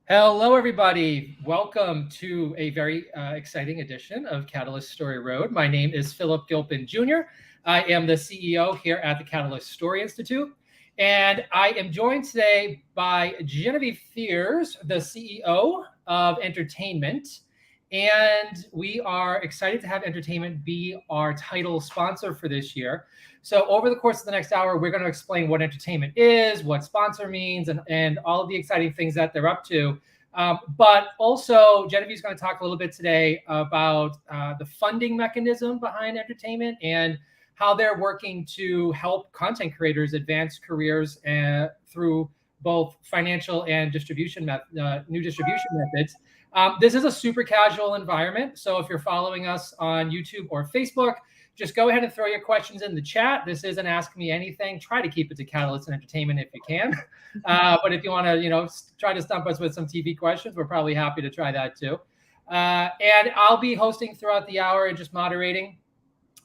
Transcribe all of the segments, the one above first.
Hello, everybody. Welcome to a very exciting edition of Catalyst Story Road. My name is Philip Gilpin Jr. I am the CEO here at the Catalyst Story Institute. And I am joined today by Genevieve Thiers, the CEO of Entertainmint. And we are excited to have Entertainmint be our title sponsor for this year. So over the course of the next hour, we're going to explain what Entertainmint is, what sponsor means, and all of the exciting things that they're up to. But also, Genevieve's going to talk a little bit today about the funding mechanism behind Entertainmint and how they're working to help content creators advance careers through both financial and new distribution methods. This is a super casual environment. So if you're following us on YouTube or Facebook, just go ahead and throw your questions in the chat. This isn't Ask Me Anything. Try to keep it to Catalyst and Entertainment if you can. But if you want to, try to stump us with some TV questions, we're probably happy to try that too. And I'll be hosting throughout the hour and just moderating,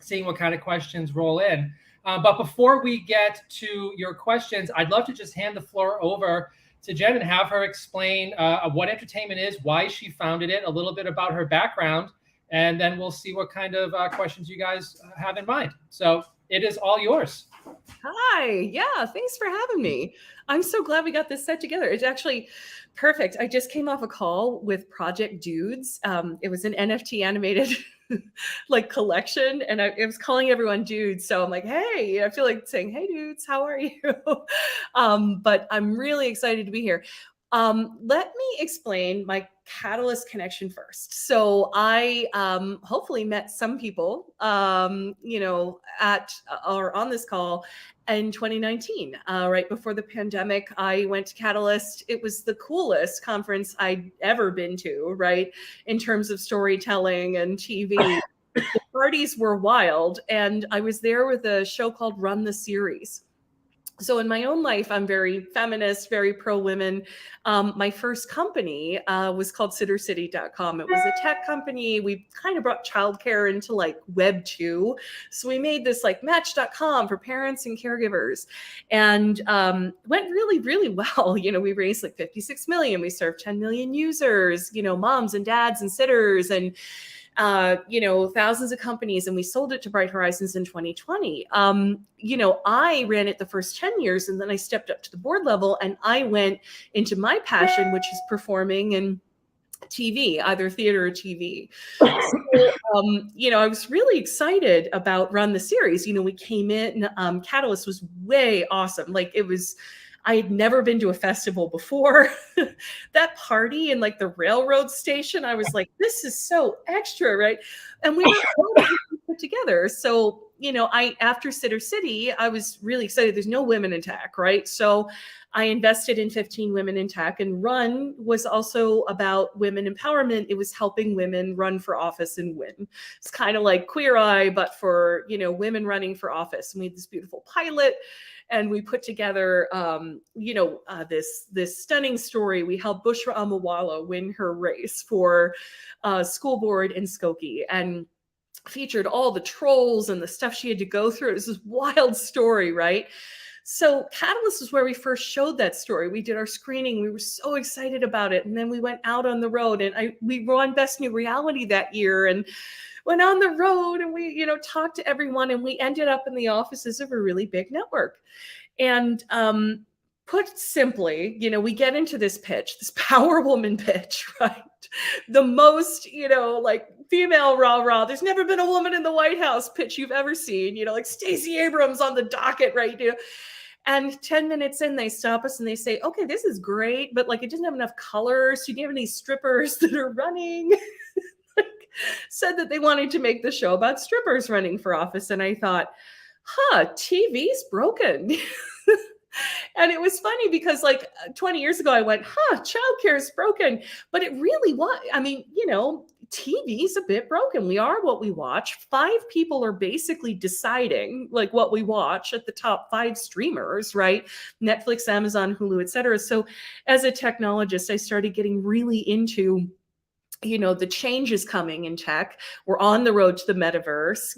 seeing what kind of questions roll in. But before we get to your questions, I'd love to just hand the floor over to Jen and have her explain what Entertainmint is, why she founded it, a little bit about her background, and then we'll see what kind of questions you guys have in mind. So it is all yours. Hi. Yeah, thanks for having me. I'm so glad we got this set together. It's actually perfect. I just came off a call with Project Dudes. It was an NFT animated collection, and it was calling everyone dudes. So I'm like, hey, I feel like saying, hey, dudes, how are you? But I'm really excited to be here. Let me explain my Catalyst connection first. So I hopefully met some people, at or on this call in 2019, right before the pandemic. I went to Catalyst. It was the coolest conference I'd ever been to, right, in terms of storytelling and TV. The parties were wild, and I was there with a show called Run the Series. So in my own life, I'm very feminist, very pro-women. My first company was called SitterCity.com. It was a tech company. We kind of brought childcare into Web 2. So we made this Match.com for parents and caregivers, and went really, really well. We raised 56 million. We served 10 million users, moms and dads and sitters, and thousands of companies, and we sold it to Bright Horizons in 2020. I ran it the first 10 years, and then I stepped up to the board level, and I went into my passion, which is performing and TV, either theater or TV. So, I was really excited about Run the Series. We came in, Catalyst was way awesome. I had never been to a festival before. That party in the railroad station, I was like, this is so extra, right? And we were put together. So, after Sitter City, I was really excited. There's no women in tech, right? So I invested in 15 women in tech, and Run was also about women empowerment. It was helping women run for office and win. It's kind of like Queer Eye, but for, women running for office. And we had this beautiful pilot. And we put together, this stunning story. We helped Bushra Amawala win her race for school board in Skokie, and featured all the trolls and the stuff she had to go through. It was this wild story, right? So Catalyst is where we first showed that story. We did our screening. We were so excited about it. And then we went out on the road, and we won Best New Reality that year, and went on the road, and we, talked to everyone, and we ended up in the offices of a really big network. And put simply, we get into this pitch, this power woman pitch, right? The most, female rah-rah, there's never been a woman in the White House pitch you've ever seen, Stacey Abrams on the docket, right? And 10 minutes in, they stop us and they say, okay, this is great, but it doesn't have enough colors. Do you have any strippers that are running? Said that they wanted to make the show about strippers running for office. And I thought, TV's broken. And it was funny because 20 years ago, I went, childcare is broken. But it really was. I mean, TV's a bit broken. We are what we watch. 5 people are basically deciding what we watch at the top 5 streamers, right? Netflix, Amazon, Hulu, et cetera. So as a technologist, I started getting really into the change is coming in tech. We're on the road to the metaverse.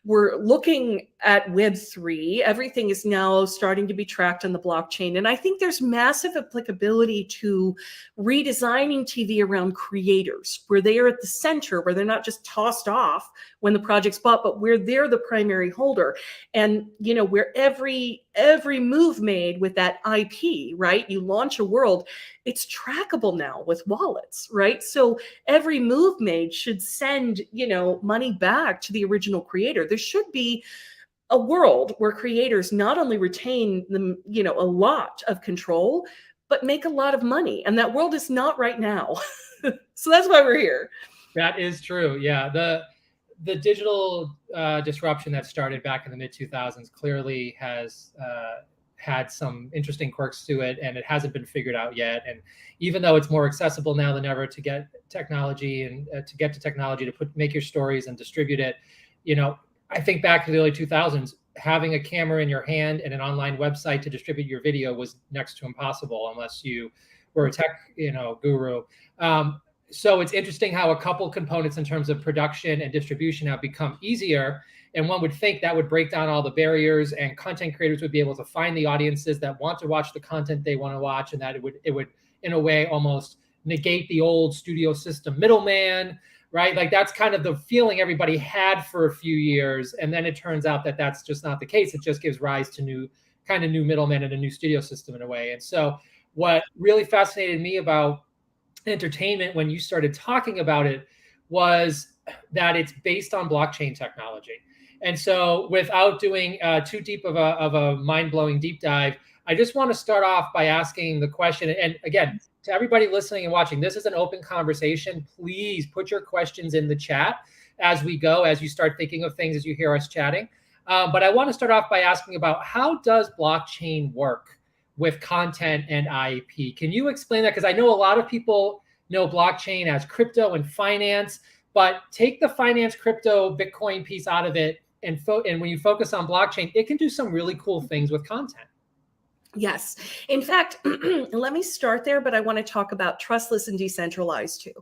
We're looking at Web3. Everything is now starting to be tracked on the blockchain. And I think there's massive applicability to redesigning TV around creators, where they are at the center, where they're not just tossed off when the project's bought, but where they're the primary holder. And, where every move made with that IP, right? You launch a world, it's trackable now with wallets, right? So every move made should send, money back to the original creator. There should be a world where creators not only retain a lot of control, but make a lot of money. And that world is not right now. So that's why we're here. That is true. Yeah. The digital disruption that started back in the mid 2000s clearly has had some interesting quirks to it, and it hasn't been figured out yet. And even though it's more accessible now than ever to get technology and to make your stories and distribute it, I think back to the early 2000s, having a camera in your hand and an online website to distribute your video was next to impossible unless you were a tech, guru. So it's interesting how a couple components in terms of production and distribution have become easier. And one would think that would break down all the barriers, and content creators would be able to find the audiences that want to watch the content they want to watch, and that it would in a way almost negate the old studio system middleman, right? Like that's kind of the feeling everybody had for a few years. And then it turns out that that's just not the case. It just gives rise to new middlemen and a new studio system in a way. And so what really fascinated me about Entertainmint when you started talking about it was that it's based on blockchain technology. And so without doing too deep of a mind-blowing deep dive, I just want to start off by asking the question. And again, to everybody listening and watching, this is an open conversation. Please put your questions in the chat as we go, as you start thinking of things as you hear us chatting. But I want to start off by asking about how does blockchain work with content and IP? Can you explain that? Because I know a lot of people know blockchain as crypto and finance, but take the finance, crypto, Bitcoin piece out of it, and when you focus on blockchain, it can do some really cool things with content. Yes. In fact, let me start there, but I want to talk about trustless and decentralized too.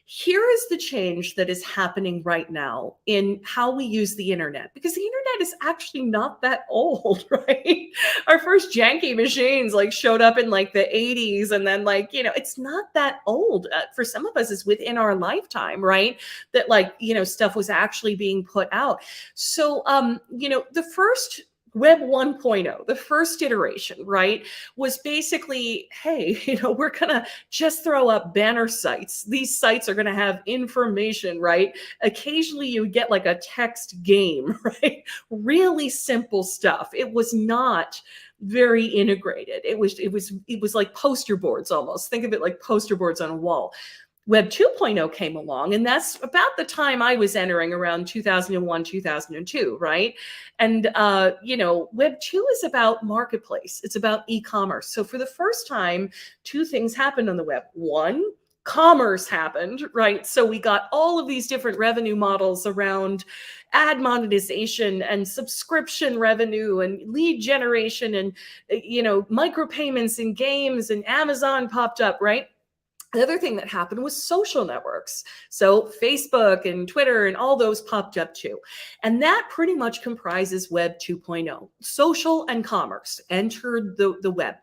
Here is the change that is happening right now in how we use the internet, because the internet is actually not that old, right? Our first janky machines showed up in the 80s, and then it's not that old. For some of us, it's within our lifetime, right? That stuff was actually being put out. So, the first Web 1.0, the first iteration, right, was basically, hey, we're going to just throw up banner sites. These sites are going to have information, right? Occasionally you get a text game, right? Really simple stuff. It was not very integrated. It was like poster boards almost. Think of it like poster boards on a wall. Web 2.0 came along, and that's about the time I was entering, around 2001, 2002, right? And, Web 2 is about marketplace. It's about e-commerce. So for the first time, two things happened on the web. One, commerce happened, right? So we got all of these different revenue models around ad monetization and subscription revenue and lead generation and, micropayments and games, and Amazon popped up, right? The other thing that happened was social networks. So Facebook and Twitter and all those popped up too. And that pretty much comprises Web 2.0. Social and commerce entered the web.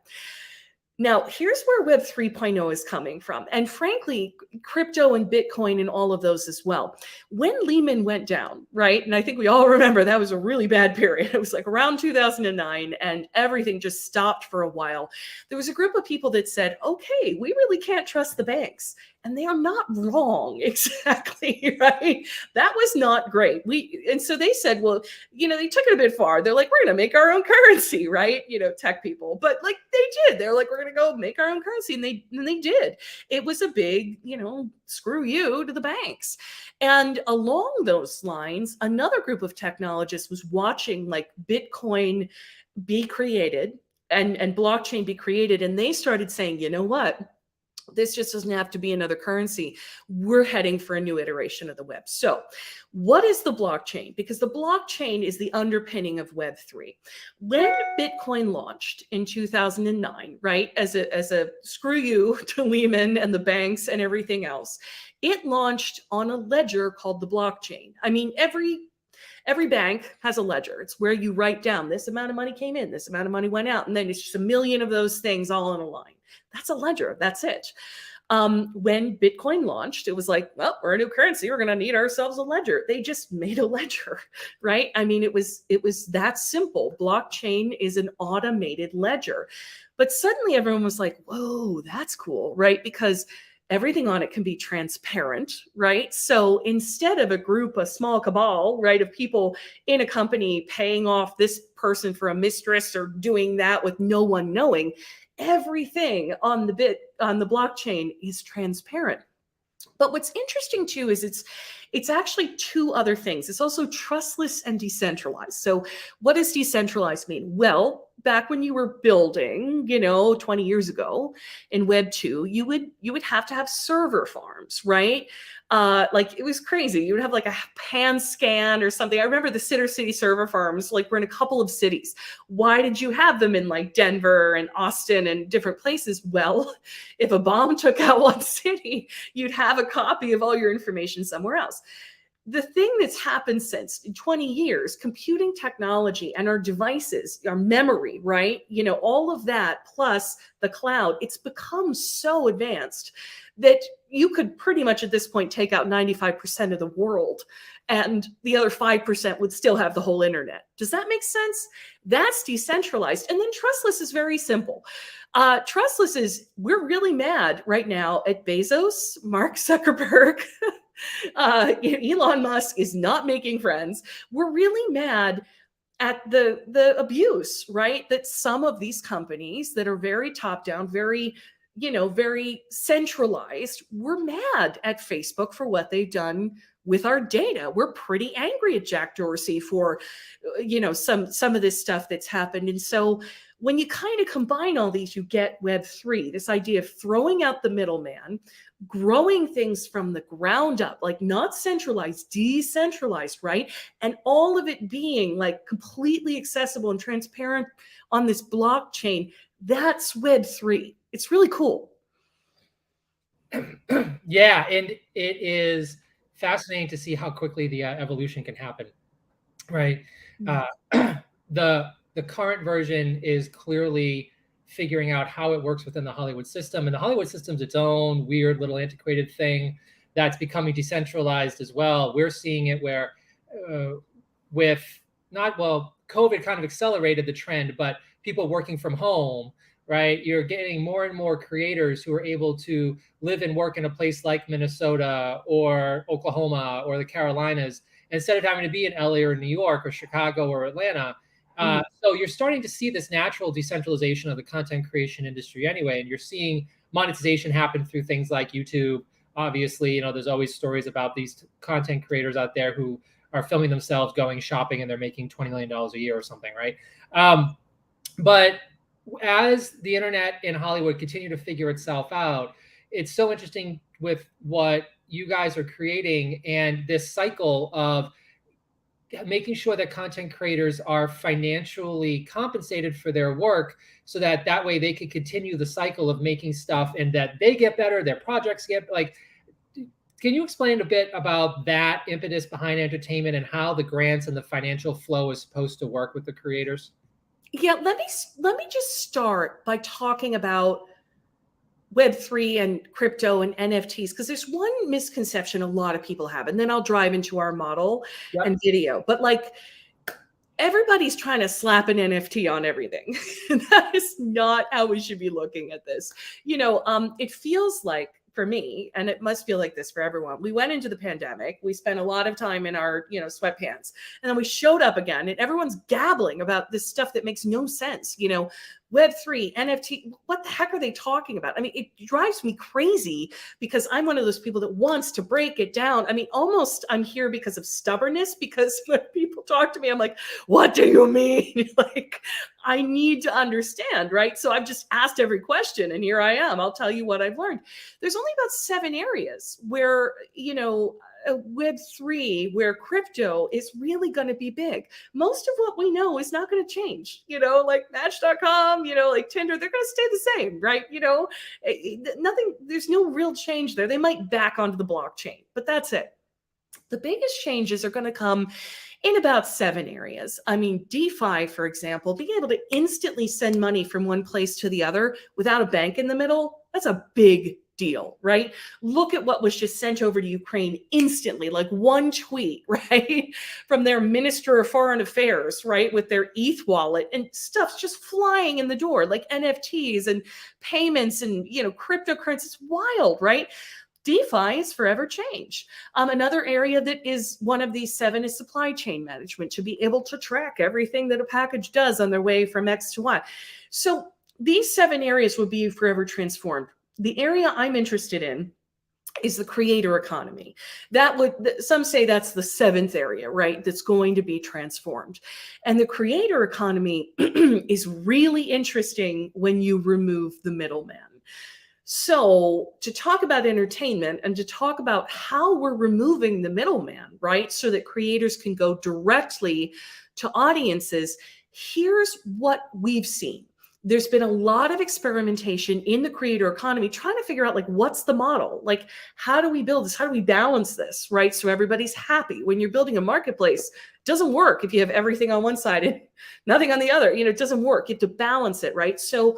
Now, here's where Web 3.0 is coming from. And frankly, crypto and Bitcoin and all of those as well. When Lehman went down, right? And I think we all remember that was a really bad period. It was around 2009, and everything just stopped for a while. There was a group of people that said, okay, we really can't trust the banks. And they are not wrong, exactly, right? That was not great. And so they said, well, they took it a bit far. They're like, we're going to make our own currency, right? Tech people. But they did. They're like, we're going to go make our own currency. And they did. It was a big, screw you to the banks. And along those lines, another group of technologists was watching Bitcoin be created and blockchain be created. And they started saying, you know what? This just doesn't have to be another currency. We're heading for a new iteration of the web. So what is the blockchain? Because the blockchain is the underpinning of Web3. When Bitcoin launched in 2009, right, as a screw you to Lehman and the banks and everything else, it launched on a ledger called the blockchain. I mean, every bank has a ledger. It's where you write down this amount of money came in, this amount of money went out, and then it's just a million of those things all in a line. That's a ledger. That's it. When Bitcoin launched, it was like, well, we're a new currency. We're going to need ourselves a ledger. They just made a ledger, right? I mean, it was that simple. Blockchain is an automated ledger. But suddenly everyone was like, whoa, that's cool, right? Because everything on it can be transparent, right? So instead of a small cabal, right, of people in a company paying off this person for a mistress or doing that with no one knowing, everything on the blockchain is transparent. But what's interesting too is it's actually two other things. It's also trustless and decentralized. So what does decentralized mean? Well, back when you were building, 20 years ago in Web 2, you would have to have server farms, right? Like it was crazy. You would have like a pan scan or something. I remember the City server farms, like were in a couple of cities. Why did you have them in like Denver and Austin and different places? Well, if a bomb took out one city, you'd have a copy of all your information somewhere else. The thing that's happened since in 20 years, computing technology and our devices, our memory, right? All of that plus the cloud, it's become so advanced that you could pretty much at this point take out 95% of the world and the other 5% would still have the whole internet. Does that make sense? That's decentralized. And then trustless is very simple. Trustless is, we're really mad right now at Bezos, Mark Zuckerberg, Elon Musk is not making friends. We're really mad at the abuse, right? That some of these companies that are very top down, very centralized, we're mad at Facebook for what they've done with our data. We're pretty angry at Jack Dorsey for, some of this stuff that's happened. And so when you kind of combine all these, you get Web3, this idea of throwing out the middleman, growing things from the ground up, like not centralized, decentralized, right? And all of it being like completely accessible and transparent on this blockchain. That's Web3. It's really cool. Yeah, and it is fascinating to see how quickly the evolution can happen, right? The current version is clearly figuring out how it works within the Hollywood system, and the Hollywood system's its own weird little antiquated thing that's becoming decentralized as well. We're seeing it where COVID kind of accelerated the trend, but people working from home, right? You're getting more and more creators who are able to live and work in a place like Minnesota or Oklahoma or the Carolinas instead of having to be in LA or New York or Chicago or Atlanta. So you're starting to see this natural decentralization of the content creation industry anyway, and you're seeing monetization happen through things like YouTube. Obviously, there's always stories about these content creators out there who are filming themselves going shopping and they're making $20 million a year or something, right? But as the internet in Hollywood continue to figure itself out, it's so interesting with what you guys are creating and this cycle of making sure that content creators are financially compensated for their work so that way they can continue the cycle of making stuff and that they get better, their projects get can you explain a bit about that impetus behind Entertainmint and how the grants and the financial flow is supposed to work with the creators? Yeah, let me just start by talking about Web3 and crypto and NFTs, because there's one misconception a lot of people have, and then I'll drive into our model and video. But like everybody's trying to slap an NFT on everything. That is not how we should be looking at this. It feels like, for me, and it must feel like this for everyone, we went into the pandemic, we spent a lot of time in our, sweatpants, and then we showed up again and everyone's gabbling about this stuff that makes no sense. Web3, NFT, what the heck are they talking about? I mean, it drives me crazy because I'm one of those people that wants to break it down. I mean, almost I'm here because of stubbornness, because when people talk to me, I'm like, what do you mean? Like, I need to understand, right? So I've just asked every question, and here I am. I'll tell you what I've learned. There's only about 7 areas where, Web3, where crypto is really going to be big. Most of what we know is not going to change, like Match.com, like Tinder, they're going to stay the same, right? Nothing, there's no real change there. They might back onto the blockchain, but that's it. The biggest changes are going to come in about 7 areas. I mean, DeFi, for example, being able to instantly send money from one place to the other without a bank in the middle, that's a big deal, right? Look at what was just sent over to Ukraine instantly, like one tweet, right? From their Minister of Foreign Affairs, right? With their ETH wallet, and stuff's just flying in the door, like NFTs and payments and, cryptocurrency. It's wild, right? DeFi is forever change. Another area that is one of these 7 is supply chain management, to be able to track everything that a package does on their way from X to Y. So these 7 areas will be forever transformed. The area I'm interested in is the creator economy. Some say that's the 7th area, right? That's going to be transformed. And the creator economy is really interesting when you remove the middleman. So to talk about entertainment and to talk about how we're removing the middleman, right? So that creators can go directly to audiences, here's what we've seen. There's been a lot of experimentation in the creator economy trying to figure out, like, what's the model? Like, how do we build this? How do we balance this, right? So everybody's happy. When you're building a marketplace, it doesn't work if you have everything on one side and nothing on the other. It doesn't work. You have to balance it, right? So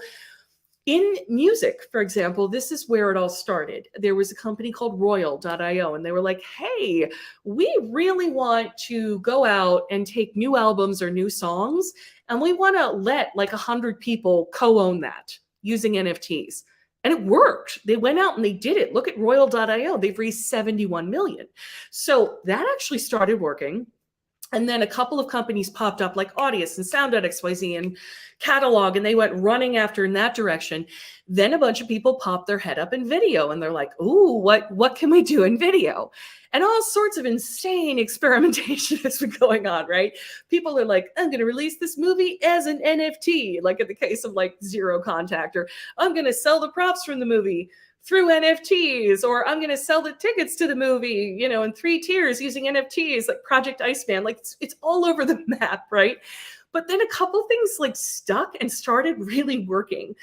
in music, for example, this is where it all started. There was a company called Royal.io, and they were like, hey, we really want to go out and take new albums or new songs, and we want to let like 100 people co-own that using NFTs. And it worked. They went out and they did it. Look at Royal.io. They've raised 71 million. So that actually started working. And then a couple of companies popped up, like Audius and Sound.xyz and Catalog, and they went running after in that direction. Then a bunch of people popped their head up in video, and they're like, ooh, what can we do in video? And all sorts of insane experimentation has been going on, right? People are like, I'm going to release this movie as an NFT, like in the case of like Zero Contact, or I'm going to sell the props from the movie through NFTs, or I'm going to sell the tickets to the movie, in 3 tiers using NFTs, like Project Iceman. Like it's all over the map, right? But then a couple things like stuck and started really working.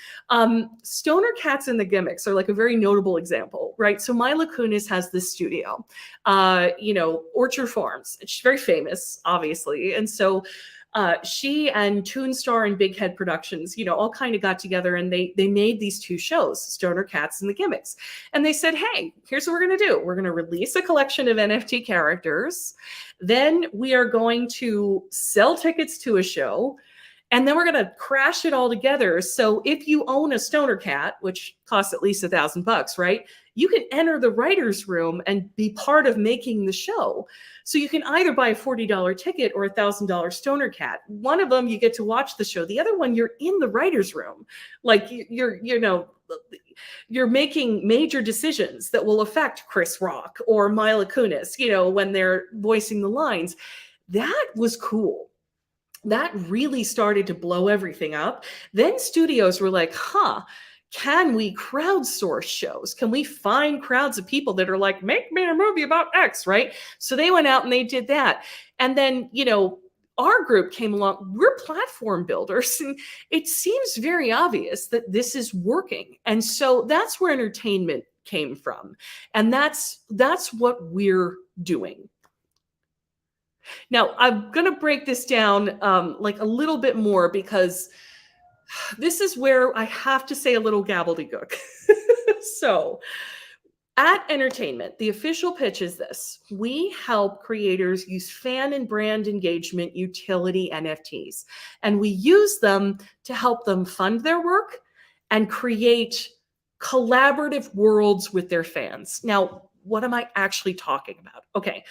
Stoner Cats and the Gimmicks are like a very notable example, right? So Mila Kunis has this studio, Orchard Farms. She's very famous, obviously. And so she and Toonstar and Big Head Productions, all kind of got together, and they made these 2 shows, Stoner Cats and the Gimmicks. And they said, hey, here's what we're going to do. We're going to release a collection of NFT characters. Then we are going to sell tickets to a show. And then we're going to crash it all together. So if you own a Stoner Cat, which costs at least $1,000, right? You can enter the writer's room and be part of making the show. So you can either buy a $40 ticket or a $1,000 Stoner Cat. One of them, you get to watch the show. The other one, you're in the writer's room. Like you're making major decisions that will affect Chris Rock or Mila Kunis, when they're voicing the lines. That was cool. That really started to blow everything up. Then studios were like, can we crowdsource shows? Can we find crowds of people that are like, make me a movie about X, right? So they went out and they did that. And then, our group came along. We're platform builders, and it seems very obvious that this is working. And so that's where entertainment came from. And that's what we're doing. Now, I'm going to break this down like a little bit more, because this is where I have to say a little gobbledygook. So at Entertainment, the official pitch is this. We help creators use fan and brand engagement utility NFTs, and we use them to help them fund their work and create collaborative worlds with their fans. Now, what am I actually talking about? Okay.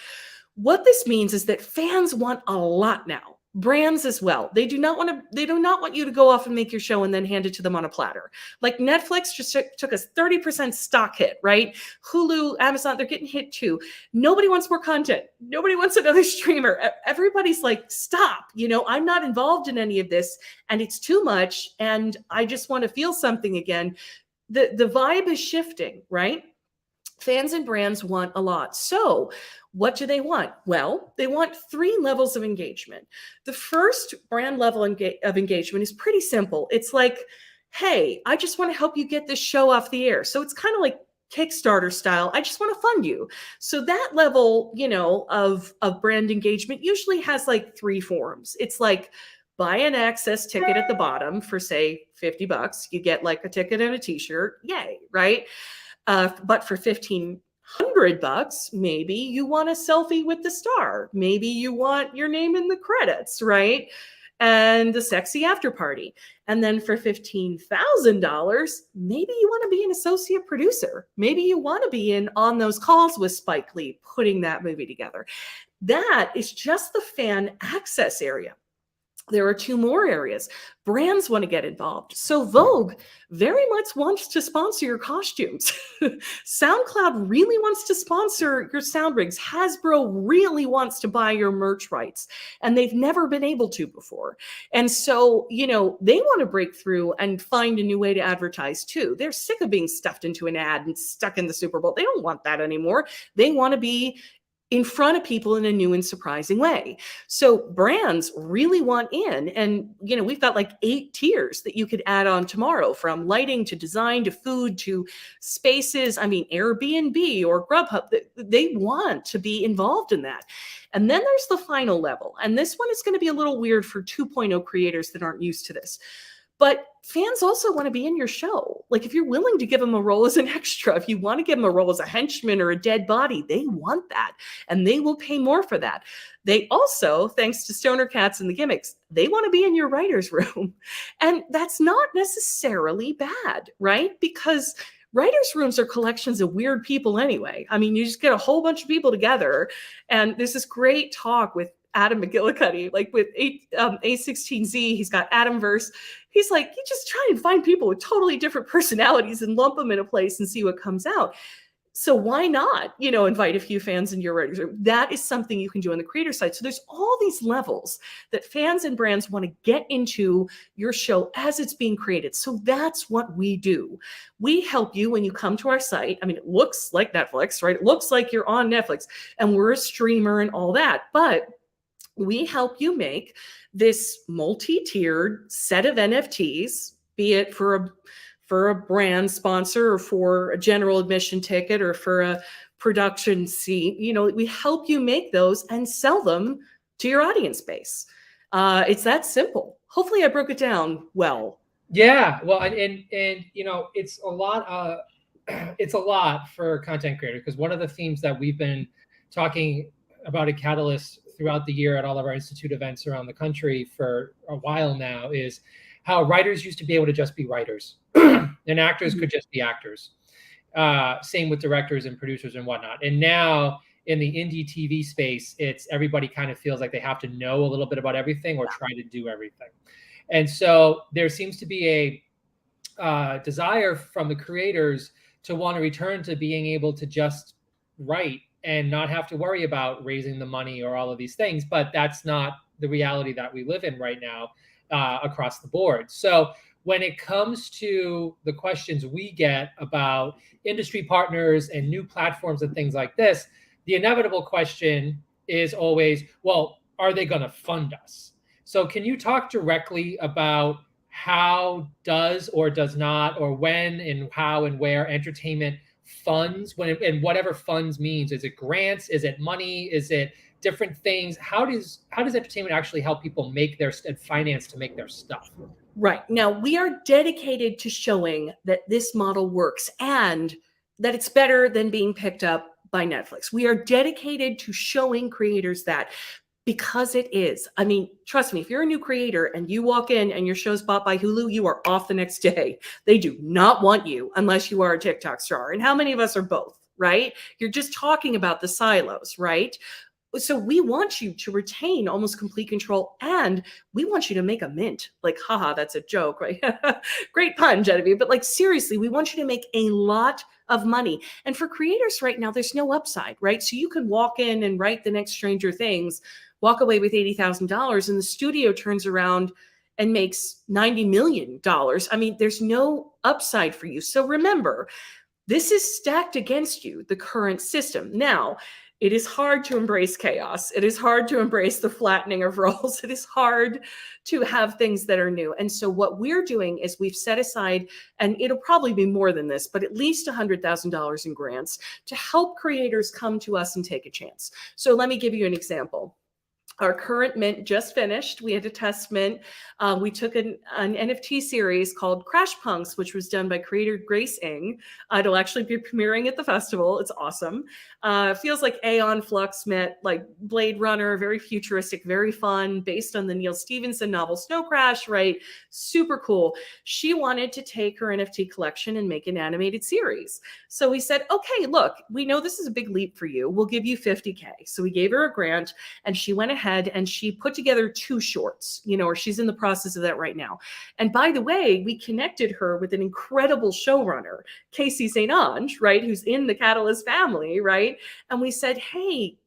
What this means is that fans want a lot now. Brands as well. They do not want you to go off and make your show and then hand it to them on a platter. Like Netflix just took us 30% stock hit, right? Hulu, Amazon, they're getting hit too. Nobody wants more content. Nobody wants another streamer. Everybody's like, stop, I'm not involved in any of this and it's too much. And I just want to feel something again. The vibe is shifting, right? Fans and brands want a lot. So what do they want? Well, they want 3 levels of engagement. The first brand level of engagement is pretty simple. It's like, hey, I just want to help you get this show off the air. So it's kind of like Kickstarter style. I just want to fund you. So that level, of brand engagement usually has like 3 forms. It's like, buy an access ticket at the bottom for say $50. You get like a ticket and a t-shirt. Yay, right? But for $1,500, maybe you want a selfie with the star. Maybe you want your name in the credits, right? And the sexy after party. And then for $15,000, maybe you want to be an associate producer. Maybe you want to be on those calls with Spike Lee, putting that movie together. That is just the fan access area. There are 2 more areas. Brands want to get involved. So Vogue very much wants to sponsor your costumes. SoundCloud really wants to sponsor your sound rigs. Hasbro really wants to buy your merch rights, and they've never been able to before. And so, they want to break through and find a new way to advertise too. They're sick of being stuffed into an ad and stuck in the Super Bowl. They don't want that anymore. They want to be in front of people in a new and surprising way. So brands really want in, and we've got like 8 tiers that you could add on tomorrow, from lighting to design to food to spaces. I mean, Airbnb or Grubhub, they want to be involved in that. And then there's the final level. And this one is going to be a little weird for 2.0 creators that aren't used to this. But fans also want to be in your show. Like if you're willing to give them a role as an extra, if you want to give them a role as a henchman or a dead body, they want that. And they will pay more for that. They also, thanks to Stoner Cats and the gimmicks, they want to be in your writer's room. And that's not necessarily bad, right? Because writers' rooms are collections of weird people anyway. I mean, you just get a whole bunch of people together. And there's this great talk with Adam McGillicuddy, like with A16Z, he's got Adamverse. He's like, you just try and find people with totally different personalities and lump them in a place and see what comes out. So why not, invite a few fans in your writers room? That is something you can do on the creator side. So there's all these levels that fans and brands want to get into your show as it's being created. So that's what we do. We help you when you come to our site. I mean, it looks like Netflix, right? It looks like you're on Netflix and we're a streamer and all that, but we help you make this multi-tiered set of NFTs, be it for a brand sponsor or for a general admission ticket or for a production seat. We help you make those and sell them to your audience base. It's that simple. Hopefully I broke it down well. Yeah, well, and it's a lot. It's a lot for content creators, because one of the themes that we've been talking about at Catalyst throughout the year at all of our Institute events around the country for a while now is how writers used to be able to just be writers and actors could just be actors. Same with directors and producers and whatnot. And now in the indie TV space, it's everybody kind of feels like they have to know a little bit about everything or try to do everything. And so there seems to be a desire from the creators to want to return to being able to just write and not have to worry about raising the money or all of these things. But that's not the reality that we live in right now across the board. So when it comes to the questions we get about industry partners and new platforms and things like this, the inevitable question is always, well, are they going to fund us? So can you talk directly about how does or does not, or when and how and where Entertainment funds, and whatever funds means? Is it grants? Is it money? Is it different things? How does Entertainment actually help people make their finance to make their stuff? Right. Now, we are dedicated to showing that this model works and that it's better than being picked up by Netflix. We are dedicated to showing creators that, because it is. I mean, trust me, if you're a new creator and you walk in and your show's bought by Hulu, you are off the next day. They do not want you unless you are a TikTok star. And how many of us are both, right? You're just talking about the silos, right? So we want you to retain almost complete control, and we want you to make a mint. Like, haha, that's a joke, right? Great pun, Genevieve. But like, seriously, we want you to make a lot of money. And for creators right now, there's no upside, right? So you can walk in and write the next Stranger Things, walk away with $80,000, and the studio turns around and makes $90 million. I mean, there's no upside for you. So remember, this is stacked against you, the current system. Now, it is hard to embrace chaos. It is hard to embrace the flattening of roles. It is hard to have things that are new. And so what we're doing is we've set aside, and it'll probably be more than this, but at least $100,000 in grants to help creators come to us and take a chance. So let me give you an example. Our current mint just finished. We had a test mint. We took an NFT series called Crash Punks, which was done by creator Grace Ng. It'll actually be premiering at the festival. It's awesome. Feels like Aeon Flux met like Blade Runner, very futuristic, very fun, based on the Neil Stephenson novel Snow Crash, right? Super cool. She wanted to take her NFT collection and make an animated series. So we said, okay, look, we know this is a big leap for you. We'll give you $50K. So we gave her a grant, and she went ahead and she put together 2 shorts, or she's in the process of that right now. And by the way, we connected her with an incredible showrunner, Casey St. Ange, right, who's in the Catalyst family, right? And we said, hey,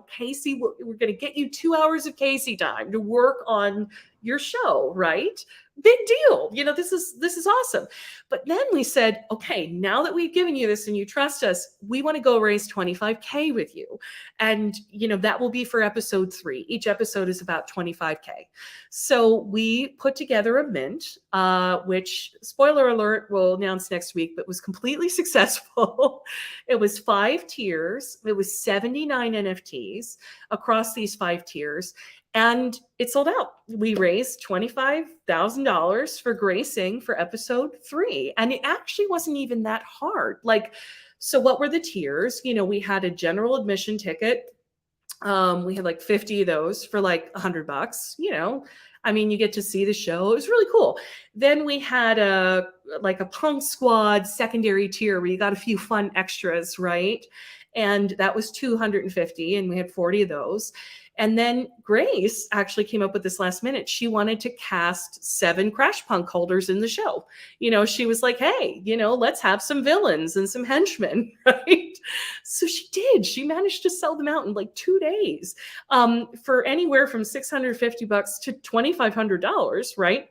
Casey, we're going to get you 2 hours of Casey time to work on your show, right? Big deal. This is awesome. But then we said, okay, now that we've given you this and you trust us, we want to go raise 25K with you. And, that will be for episode 3. Each episode is about 25K. So we put together a mint, which, spoiler alert, we'll announce next week, but was completely successful. It was 5 tiers. It was 79 NFTs across these 5 tiers. And it sold out. We raised $25,000 for gracing for episode 3. And it actually wasn't even that hard. So what were the tiers? We had a general admission ticket. We had like 50 of those for like $100. You get to see the show. It was really cool. Then we had a punk squad secondary tier where you got a few fun extras, right? And that was 250, and we had 40 of those. And then Grace actually came up with this last minute. She wanted to cast 7 Crash Punk holders in the show. She was like, hey, let's have some villains and some henchmen, right? So she did. She managed to sell them out in like 2 days for anywhere from $650 to $2,500, right?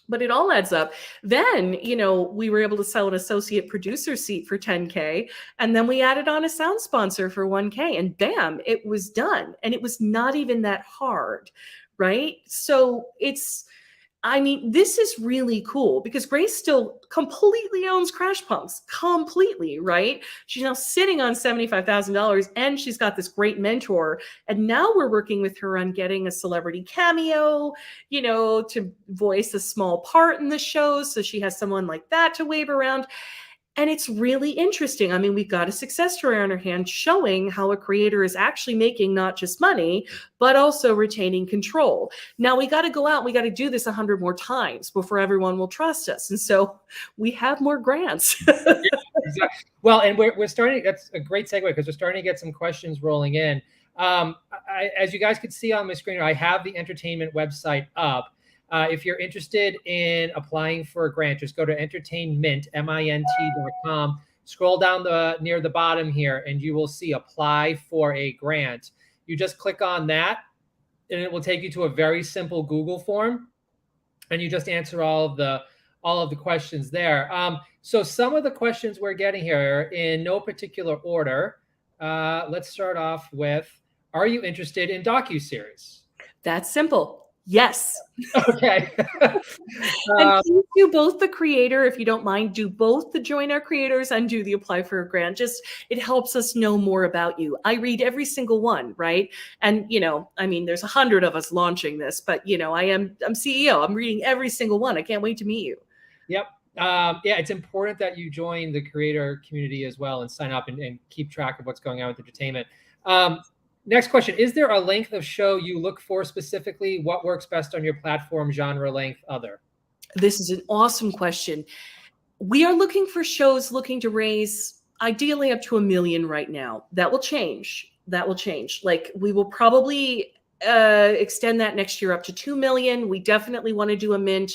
But it all adds up. Then, we were able to sell an associate producer seat for $10K. And then we added on a sound sponsor for $1K. And bam, it was done. And it was not even that hard, right? So this is really cool because Grace still completely owns Crash Punks, completely, right? She's now sitting on $75,000, and she's got this great mentor. And now we're working with her on getting a celebrity cameo, to voice a small part in the show. So she has someone like that to wave around. And it's really interesting. We've got a success story on our hand showing how a creator is actually making not just money, but also retaining control. Now we got to go out. We got to do this 100 more times before everyone will trust us. And so we have more grants. Yeah, exactly. Well, and we're starting. That's a great segue because we're starting to get some questions rolling in. As you guys can see on my screen, I have the Entertainmint website up. If you're interested in applying for a grant, just go to Entertainmint, MINT.com. Scroll down near the bottom here, and you will see apply for a grant. You just click on that, and it will take you to a very simple Google form, and you just answer all of the questions there. So some of the questions we're getting here in no particular order. Let's start off with: are you interested in docuseries? That's simple. Yes. Okay. And please do both the creator, if you don't mind, do both the join our creators and do the apply for a grant. It helps us know more about you. I read every single one, right? And, there's 100 of us launching this, but, I'm CEO. I'm reading every single one. I can't wait to meet you. Yep. Yeah, it's important that you join the creator community as well and sign up and keep track of what's going on with entertainment. Next question. Is there a length of show you look for specifically? What works best on your platform, genre, length, other? This is an awesome question. We are looking for shows looking to raise ideally up to $1 million right now. That will change. that will change. Like we will probably extend that next year up to 2 million. We definitely want to do a mint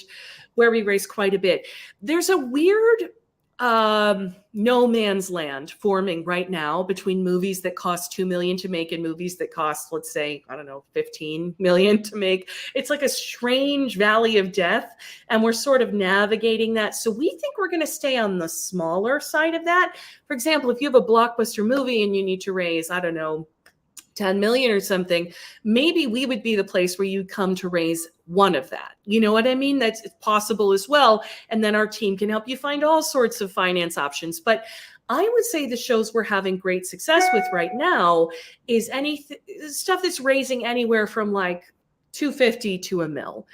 where we raise quite a bit. There's a weird no man's land forming right now between movies that cost 2 million to make and movies that cost, let's say, I don't know, 15 million to make. It's like a strange valley of death, and we're sort of navigating that. So we think we're going to stay on the smaller side of that. For example, if you have a blockbuster movie and you need to raise, I don't know, 10 million or something, maybe we would be the place where you come to raise one of that. You know what I mean? That's possible as well. And then our team can help you find all sorts of finance options. But I would say the shows we're having great success with right now is stuff that's raising anywhere from like 250 to $1 million.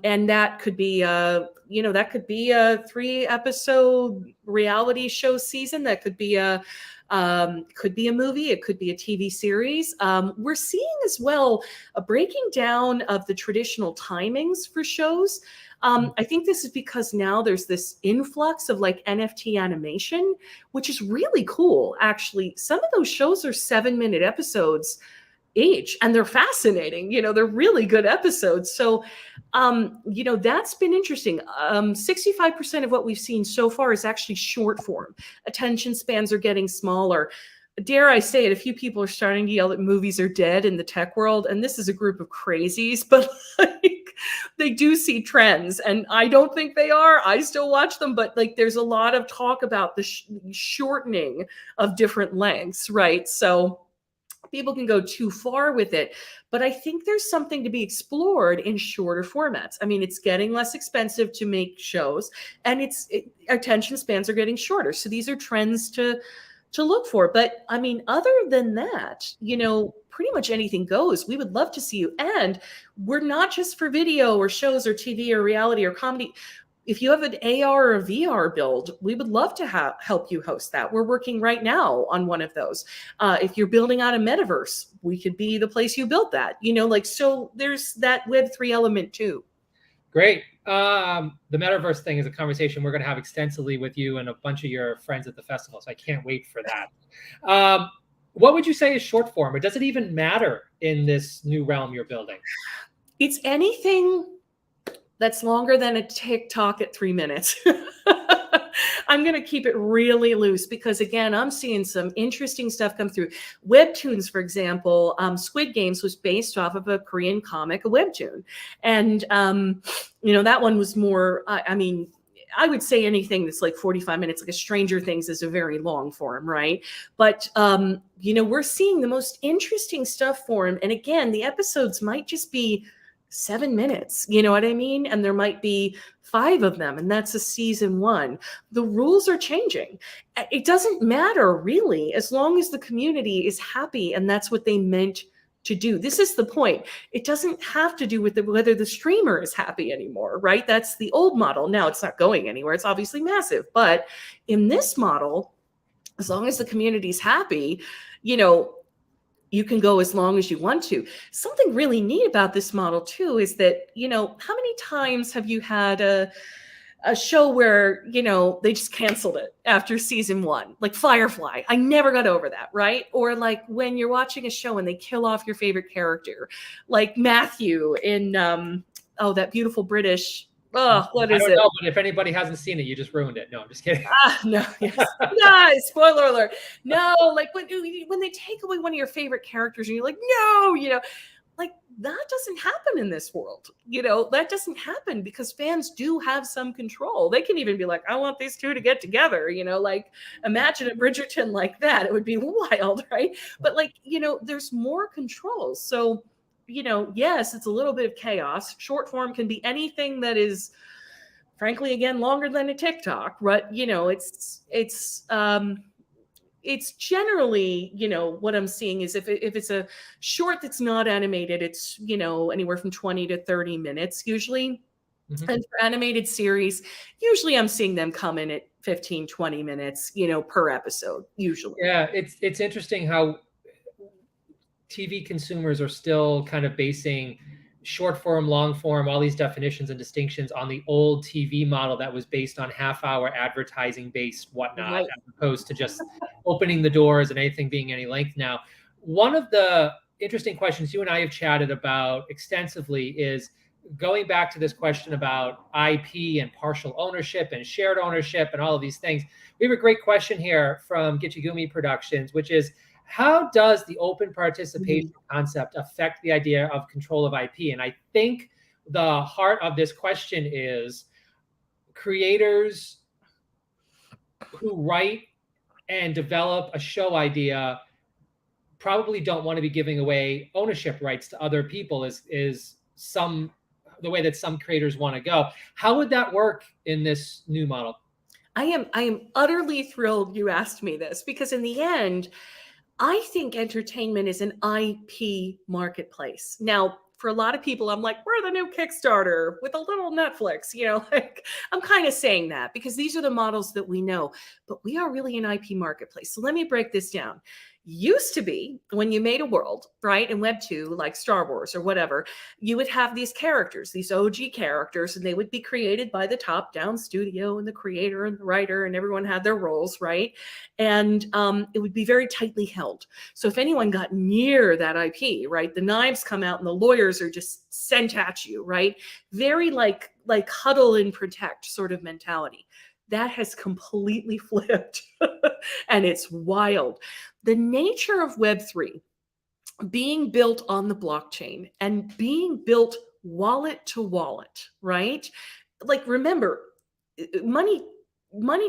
And that could be a 3-episode reality show season. That could be a movie. It could be a TV series. We're seeing as well a breaking down of the traditional timings for shows. I think this is because now there's this influx of like NFT animation, which is really cool. Actually, some of those shows are 7-minute episodes each, and they're fascinating. They're really good episodes. So, that's been interesting. 65% of what we've seen so far is actually short form. Attention spans are getting smaller. Dare I say it, a few people are starting to yell that movies are dead in the tech world. And this is a group of crazies, but like they do see trends, and I don't think they are. I still watch them, but like there's a lot of talk about the shortening of different lengths, right? So people can go too far with it, but I think there's something to be explored in shorter formats. I mean, it's getting less expensive to make shows, and attention spans are getting shorter. So these are trends to look for. But I mean, other than that, pretty much anything goes. We would love to see you. And we're not just for video or shows or TV or reality or comedy. If you have an AR or VR build, we would love to help you host that. We're working right now on one of those. If you're building out a metaverse, we could be the place you built that. So there's that Web3 element too. Great. The metaverse thing is a conversation we're going to have extensively with you and a bunch of your friends at the festival. So I can't wait for that. What would you say is short form, or does it even matter in this new realm you're building? It's anything that's longer than a TikTok at 3 minutes. I'm going to keep it really loose because, again, I'm seeing some interesting stuff come through. Webtoons, for example, Squid Games was based off of a Korean comic, a webtoon. And, that one was more, I would say anything that's like 45 minutes, like a Stranger Things is a very long form, right? But, we're seeing the most interesting stuff for him. And again, the episodes might just be 7 minutes, you know what I mean? And there might be 5 of them, and that's a season 1. The rules are changing. It doesn't matter really, as long as the community is happy and that's what they meant to do. This is the point. It doesn't have to do with whether the streamer is happy anymore, right? That's the old model. Now it's not going anywhere. It's obviously massive. But in this model, as long as the community's happy, you can go as long as you want to. Something really neat about this model too is that, how many times have you had a show where, they just canceled it after season 1, like Firefly? I never got over that, right? Or like when you're watching a show and they kill off your favorite character, like Matthew in, that beautiful British, what is it? I don't know, but if anybody hasn't seen it, you just ruined it. No, I'm just kidding. No, yes. No, spoiler alert. No, like when they take away one of your favorite characters and you're like, no, like that doesn't happen in this world. That doesn't happen because fans do have some control. They can even be like, I want these two to get together, like imagine a Bridgerton like that. It would be wild, right? But like, there's more control. So, yes, it's a little bit of chaos. Short form can be anything that is, frankly, again, longer than a TikTok, but it's generally, what I'm seeing is if it's a short that's not animated, it's, anywhere from 20 to 30 minutes usually. Mm-hmm. And for animated series, usually I'm seeing them come in at 15, 20 minutes, per episode, usually. Yeah, it's interesting how TV consumers are still kind of basing short form, long form, all these definitions and distinctions on the old TV model that was based on half-hour advertising based whatnot, right, as opposed to just opening the doors and anything being any length now. one of the interesting questions you and I have chatted about extensively is going back to this question about IP and partial ownership and shared ownership and all of these things. We have a great question here from Gitchigume Productions, which is, how does the open participation concept affect the idea of control of IP? And I think the heart of this question is creators who write and develop a show idea probably don't want to be giving away ownership rights to other people, is some the way that some creators want to go. How would that work in this new model? I am utterly thrilled you asked me this, because in the end, I think entertainment is an IP marketplace. Now, for a lot of people, I'm like, we're the new Kickstarter with a little Netflix, like I'm kind of saying that because these are the models that we know, but we are really an IP marketplace. So let me break this down. Used to be when you made a world, right, in Web 2, like Star Wars or whatever, you would have these characters, these OG characters, and they would be created by the top-down studio and the creator and the writer, and everyone had their roles, right? And it would be very tightly held. So if anyone got near that IP, right, the knives come out and the lawyers are just sent at you, right? Very like huddle and protect sort of mentality. That has completely flipped and it's wild. The nature of Web3 being built on the blockchain and being built wallet to wallet, right? Like, remember, money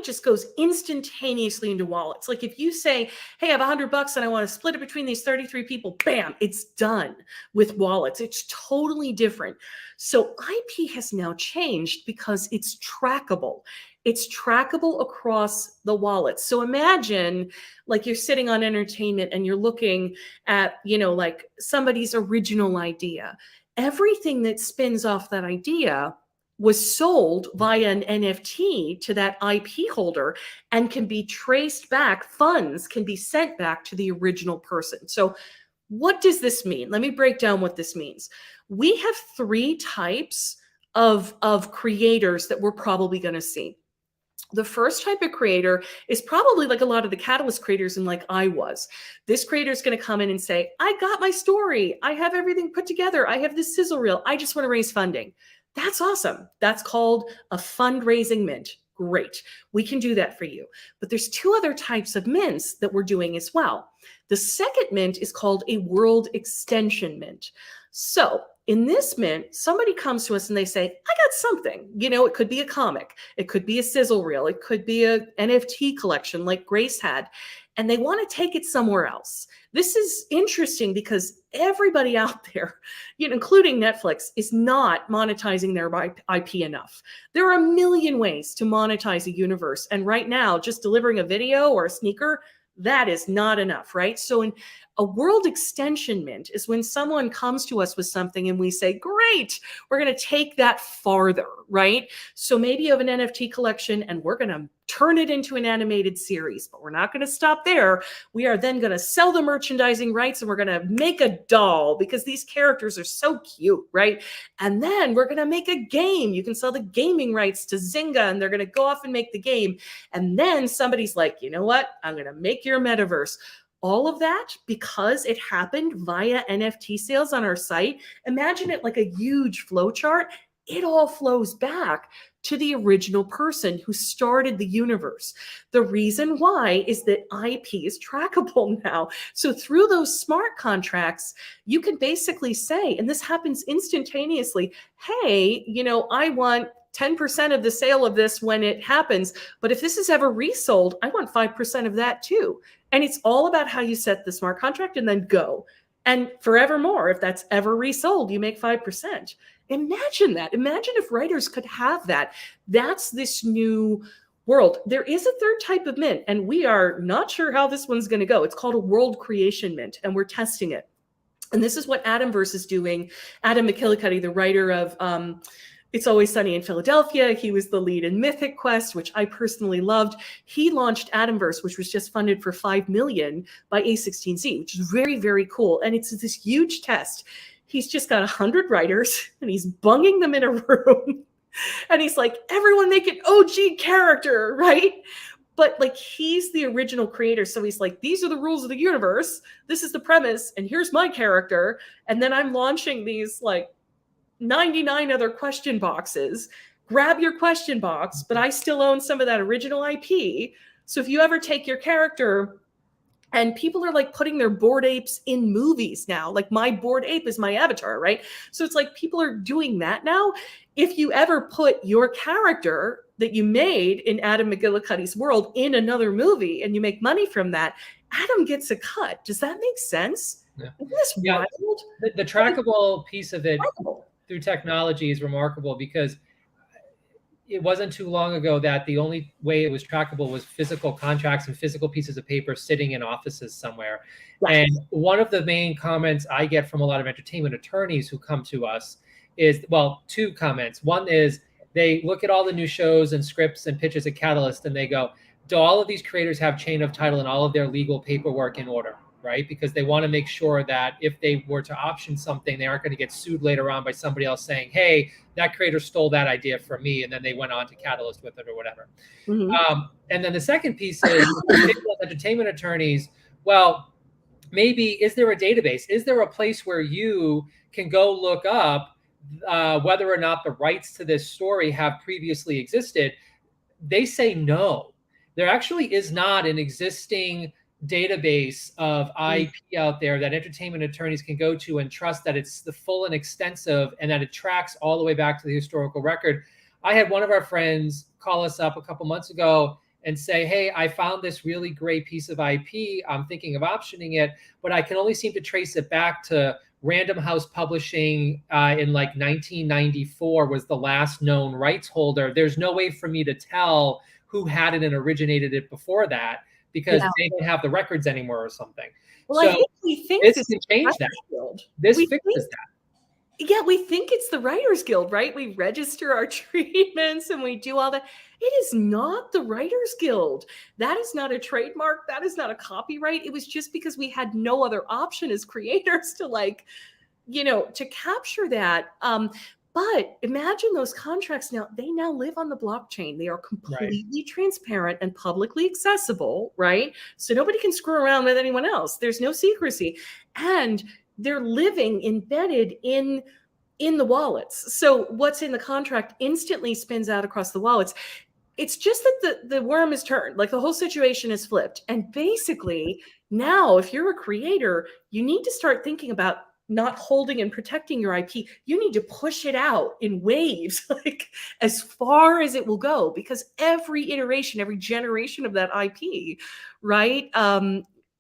just goes instantaneously into wallets. Like if you say, hey, I have $100 and I want to split it between these 33 people, bam, it's done with wallets. It's totally different. So IP has now changed because it's trackable. It's trackable across the wallets. So imagine like you're sitting on Entertainment and you're looking at, like somebody's original idea. Everything that spins off that idea was sold via an NFT to that IP holder and can be traced back. Funds can be sent back to the original person. So what does this mean? Let me break down what this means. We have three types of creators that we're probably going to see. The first type of creator is probably like a lot of the Catalyst creators, and like I was. This creator is going to come in and say, I got my story. I have everything put together. I have this sizzle reel. I just want to raise funding. That's awesome. That's called a fundraising mint. Great. We can do that for you. But there's two other types of mints that we're doing as well. The second mint is called a world extension mint. So in this mint, somebody comes to us and they say, I got something. It could be a comic. It could be a sizzle reel. It could be a NFT collection like Grace had. And they want to take it somewhere else. This is interesting because everybody out there, including Netflix, is not monetizing their IP enough. There are a million ways to monetize a universe. And right now, just delivering a video or a sneaker, that is not enough, right? So in a world extension mint is when someone comes to us with something and we say, great, we're going to take that farther, right? So maybe you have an NFT collection and we're going to turn it into an animated series, but we're not going to stop there. We are then going to sell the merchandising rights and we're going to make a doll because these characters are so cute, right? And then we're going to make a game. You can sell the gaming rights to Zynga and they're going to go off and make the game. And then somebody's like, you know what? I'm going to make your metaverse. All of that, because it happened via NFT sales on our site. Imagine it like a huge flow chart. It all flows back to the original person who started the universe. The reason why is that IP is trackable now. So through those smart contracts, you can basically say, and this happens instantaneously, hey, I want 10% of the sale of this when it happens, but if this is ever resold, I want 5% of that too. And it's all about how you set the smart contract and then go. And forevermore, if that's ever resold, you make 5%. Imagine that. Imagine if writers could have that. That's this new world. There is a third type of mint, and we are not sure how this one's going to go. It's called a world creation mint, and we're testing it. And this is what Adamverse is doing. Adam McKillicuddy, the writer of It's Always Sunny in Philadelphia. He was the lead in Mythic Quest, which I personally loved. He launched Adamverse, which was just funded for $5 million by A16Z, which is very, very cool. And it's this huge test. He's just got 100 writers and he's bunging them in a room. And he's like, everyone make an OG character, right? but like he's the original creator. So he's like, these are the rules of the universe. This is the premise. And here's my character. And then I'm launching these like 99 other question boxes. Grab your question box, but I still own some of that original IP. So if you ever take your character, and people are like putting their bored apes in movies now. Like my bored ape is my avatar, right? So it's like people are doing that now. If you ever put your character that you made in Adam McGillicuddy's world in another movie and you make money from that, Adam gets a cut. Does that make sense? Yeah. Isn't this wild? The trackable piece of it Wild. through technology is remarkable, because it wasn't too long ago that the only way it was trackable was physical contracts and physical pieces of paper sitting in offices somewhere. Yes. And one of the main comments I get from a lot of entertainment attorneys who come to us is, well, two comments. One is they look at all the new shows and scripts and pitches at Catalyst and they go, do all of these creators have chain of title and all of their legal paperwork in order? Right? Because they want to make sure that if they were to option something, they aren't going to get sued later on by somebody else saying, hey, that creator stole that idea from me, and then they went on to Catalyst with it or whatever. Mm-hmm. And then the second piece is entertainment attorneys, well, maybe is there a database? Is there a place where you can go look up whether or not the rights to this story have previously existed? They say no. There actually is not an existing database of IP out there that entertainment attorneys can go to and trust that it's the full and extensive and that it tracks all the way back to the historical record. I had one of our friends call us up a couple months ago and say, hey, I found this really great piece of IP. I'm thinking of optioning it, but I can only seem to trace it back to Random House Publishing in like 1994 was the last known rights holder. There's no way for me to tell who had it and originated it before that, because they don't have the records anymore or something. Well, so I think we think this can change that. This fixes that. Yeah, we think it's the Writers Guild, right? We register our treatments and we do all that. It is not the Writers Guild. That is not a trademark. That is not a copyright. It was just because we had no other option as creators to like, to capture that. But imagine those contracts now, they now live on the blockchain. They are completely transparent and publicly accessible, right? So nobody can screw around with anyone else. There's no secrecy. And they're living embedded in the wallets. So what's in the contract instantly spins out across the wallets. It's just that the worm is turned, like the whole situation is flipped. And basically now, if you're a creator, you need to start thinking about not holding and protecting your IP. You need to push it out in waves, like as far as it will go, because every iteration, every generation of that IP, right,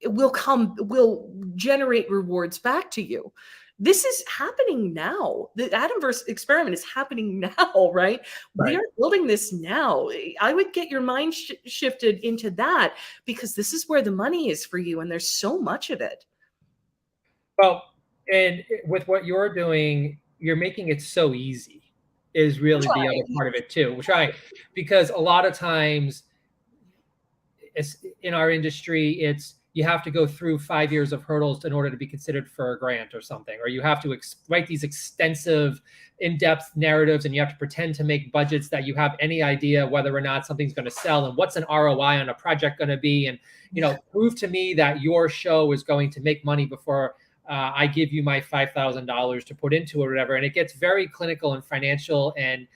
will generate rewards back to you. This is happening now. The Adamverse experiment is happening now, right? We are building this now. I would get your mind shifted into that, because this is where the money is for you, and there's so much of it. Well, and with what you're doing, you're making it so easy is really the other part of it too. We're trying, because a lot of times in our industry, it's you have to go through 5 years of hurdles in order to be considered for a grant or something, or you have to write these extensive, in-depth narratives, and you have to pretend to make budgets that you have any idea whether or not something's going to sell and what's an ROI on a project going to be, and prove to me that your show is going to make money before I give you my $5,000 to put into it or whatever. And it gets very clinical and financial and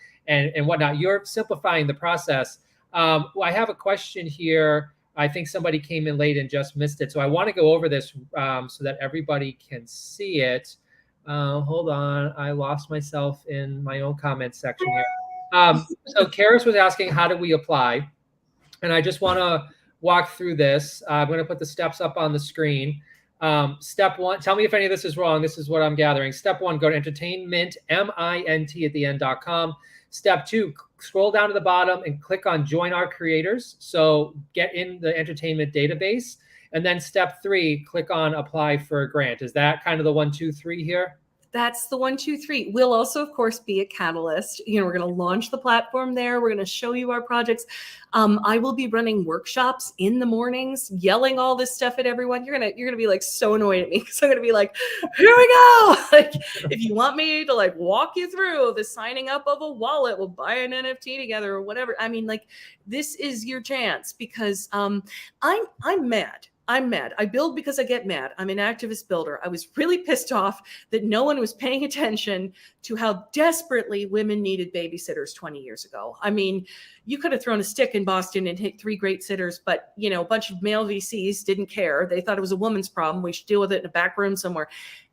whatnot. You're simplifying the process. Well, I have a question here. I think somebody came in late and just missed it. So I want to go over this so that everybody can see it. Hold on. I lost myself in my own comment section here. So Karis was asking, how do we apply? And I just want to walk through this. I'm going to put the steps up on the screen. Step one, tell me if any of this is wrong. This is what I'm gathering. Step one, go to Entertainmint, MINT at the end.com. Step two, scroll down to the bottom and click on Join Our Creators. So get in the Entertainment database. And then step three, click on Apply for a Grant. Is that kind of the 1, 2, 3 here? That's the 1, 2, 3. We'll also, of course, be a catalyst. We're going to launch the platform there. We're going to show you our projects. I will be running workshops in the mornings, yelling all this stuff at everyone. You're gonna be like so annoyed at me because I'm gonna be like, here we go. Like, if you want me to like walk you through the signing up of a wallet, we'll buy an NFT together or whatever. I mean, like, this is your chance because I'm mad. I'm mad. I build because I get mad. I'm an activist builder. I was really pissed off that no one was paying attention to how desperately women needed babysitters 20 years ago. I mean, you could have thrown a stick in Boston and hit 3 great sitters, but a bunch of male VCs didn't care. They thought it was a woman's problem. We should deal with it in a back room somewhere.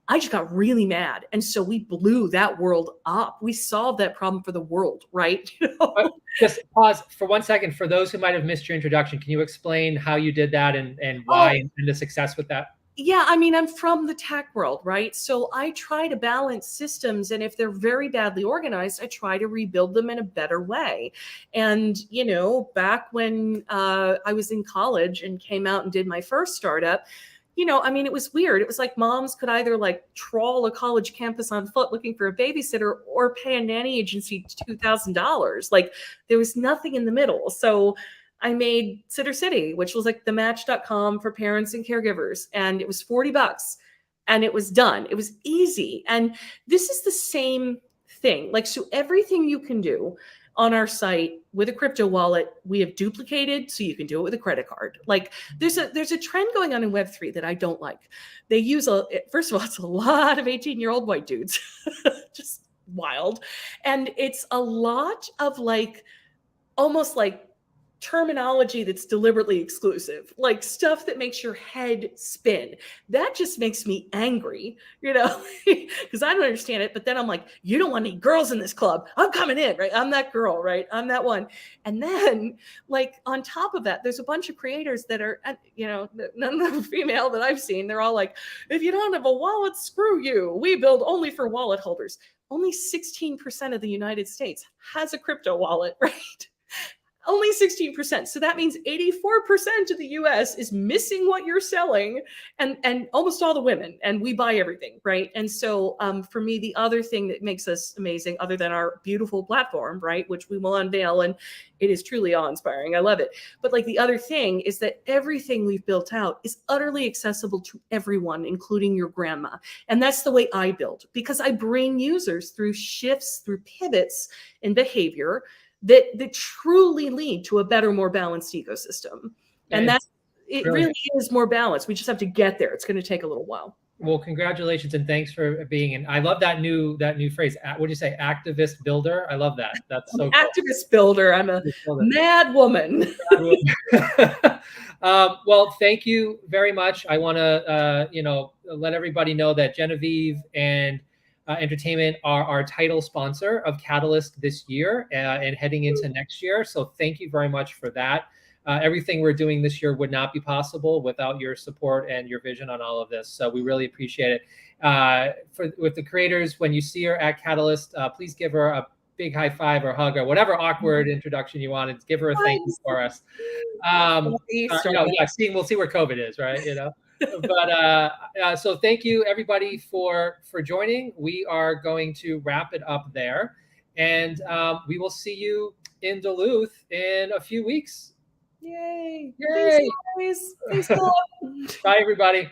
I just got really mad. And so we blew that world up. We solved that problem for the world, right? Just pause for 1 second. For those who might have missed your introduction, can you explain how you did that and why and the success with that? Yeah, I mean, I'm from the tech world, right? So I try to balance systems. And if they're very badly organized, I try to rebuild them in a better way. And, back when I was in college and came out and did my first startup, I mean, it was weird. It was like moms could either like trawl a college campus on foot looking for a babysitter or pay a nanny agency $2,000. Like, there was nothing in the middle. So I made Sitter City, which was like the match.com for parents and caregivers. And it was $40 and it was done. It was easy. And this is the same thing. Like, so everything you can do on our site with a crypto wallet, we have duplicated so you can do it with a credit card. Like, there's a trend going on in Web3 that I don't like. They use first of all, it's a lot of 18-year-old white dudes, just wild. And it's a lot of like, almost like terminology that's deliberately exclusive, like stuff that makes your head spin. That just makes me angry, because I don't understand it. But then I'm like, you don't want any girls in this club. I'm coming in, right? I'm that girl, right? I'm that one. And then, like, on top of that, there's a bunch of creators that are, none of them female that I've seen. They're all like, if you don't have a wallet, screw you. We build only for wallet holders. Only 16% of the United States has a crypto wallet, right? Only 16%. So that means 84% of the US is missing what you're selling, and almost all the women, and we buy everything, right? And so for me, the other thing that makes us amazing, other than our beautiful platform, right, which we will unveil, and it is truly awe-inspiring. I love it. But like, the other thing is that everything we've built out is utterly accessible to everyone, including your grandma. And that's the way I build, because I bring users through shifts, through pivots in behavior that truly lead to a better, more balanced ecosystem. And it really is more balanced. We just have to get there. It's going to take a little while. Well, congratulations and thanks for being in. I love that new phrase. What do you say? Activist builder. I love that. That's so cool. Activist builder. I'm a mad woman. Well, thank you very much. I want to, let everybody know that Genevieve and Entertainment are our title sponsor of Catalyst this year and heading into next year. So thank you very much for that. Everything we're doing this year would not be possible without your support and your vision on all of this. So we really appreciate it. With the creators, when you see her at Catalyst, please give her a big high five or hug or whatever awkward introduction you wanted. Give her a thank you for us. We'll see where COVID is, right? But so thank you everybody for joining. We are going to wrap it up there, and we will see you in Duluth in a few weeks. Yay! Thanks, guys. Thanks, Bye, everybody.